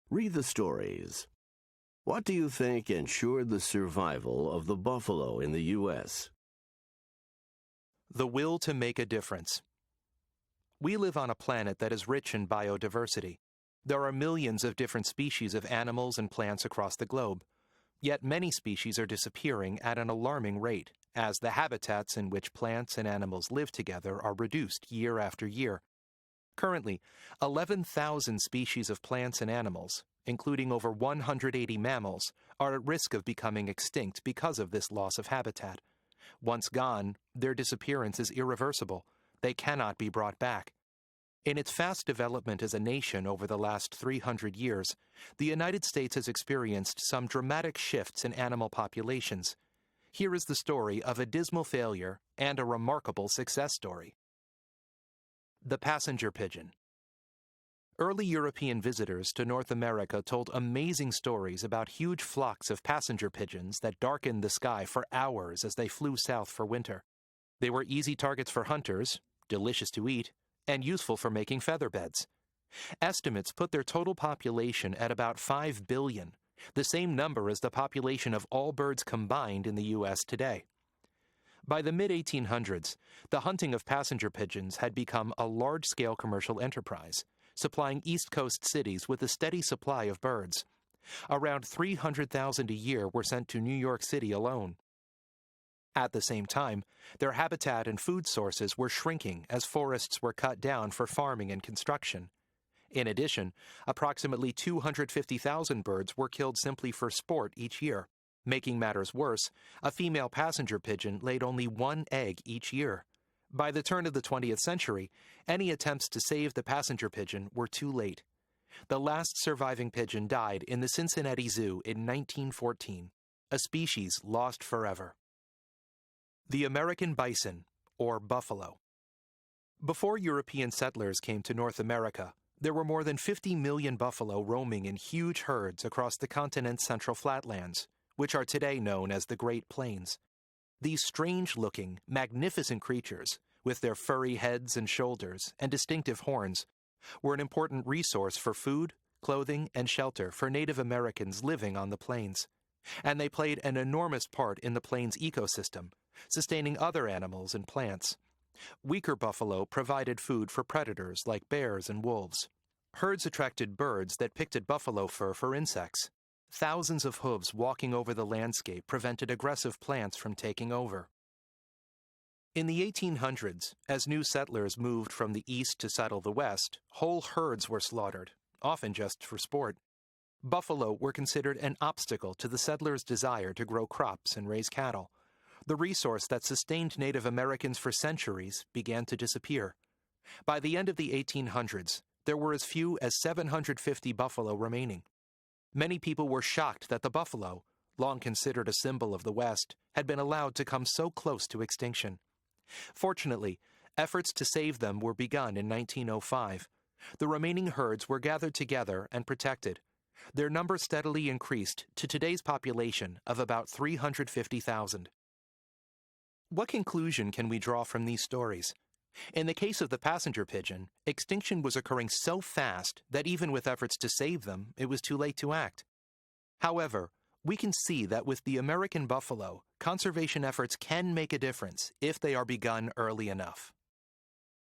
Read the stories. What do you think ensured the survival of the buffalo in the U.S.? The will to make a difference. We live on a planet that is rich in biodiversity. There are millions of different species of animals and plants across the globe. Yet many species are disappearing at an alarming rate, as the habitats in which plants and animals live together are reduced year after year. Currently, 11,000 species of plants and animals, including over 180 mammals, are at risk of becoming extinct because of this loss of habitat. Once gone, their disappearance is irreversible. They cannot be brought back. In its fast development as a nation over the last 300 years, the United States has experienced some dramatic shifts in animal populations. Here is the story of a dismal failure and a remarkable success story. The passenger pigeon. Early European visitors to North America told amazing stories about huge flocks of passenger pigeons that darkened the sky for hours as they flew south for winter. They were easy targets for hunters, delicious to eat, and useful for making feather beds. Estimates put their total population at about 5 billion, the same number as the population of all birds combined in the U.S. today. By the mid-1800s, the hunting of passenger pigeons had become a large-scale commercial enterprise, supplying East Coast cities with a steady supply of birds. Around 300,000 a year were sent to New York City alone. At the same time, their habitat and food sources were shrinking as forests were cut down for farming and construction. In addition, approximately 250,000 birds were killed simply for sport each year. Making matters worse, a female passenger pigeon laid only one egg each year. By the turn of the 20th century, any attempts to save the passenger pigeon were too late. The last surviving pigeon died in the Cincinnati Zoo in 1914, a species lost forever. The American bison, or buffalo. Before European settlers came to North America, there were more than 50 million buffalo roaming in huge herds across the continent's central flatlands, which are today known as the Great Plains. These strange-looking, magnificent creatures, with their furry heads and shoulders and distinctive horns, were an important resource for food, clothing, and shelter for Native Americans living on the plains. And they played an enormous part in the plains ecosystem, sustaining other animals and plants. Weaker buffalo provided food for predators like bears and wolves. Herds attracted birds that picked at buffalo fur for insects. Thousands of hooves walking over the landscape prevented aggressive plants from taking over. In the 1800s, as new settlers moved from the east to settle the west, whole herds were slaughtered, often just for sport. Buffalo were considered an obstacle to the settlers' desire to grow crops and raise cattle. The resource that sustained Native Americans for centuries began to disappear. By the end of the 1800s, there were as few as 750 buffalo remaining. Many people were shocked that the buffalo, long considered a symbol of the West, had been allowed to come so close to extinction. Fortunately, efforts to save them were begun in 1905. The remaining herds were gathered together and protected. Their number steadily increased to today's population of about 350,000. What conclusion can we draw from these stories? In the case of the passenger pigeon, extinction was occurring so fast that even with efforts to save them, it was too late to act. However, we can see that with the American buffalo, conservation efforts can make a difference if they are begun early enough.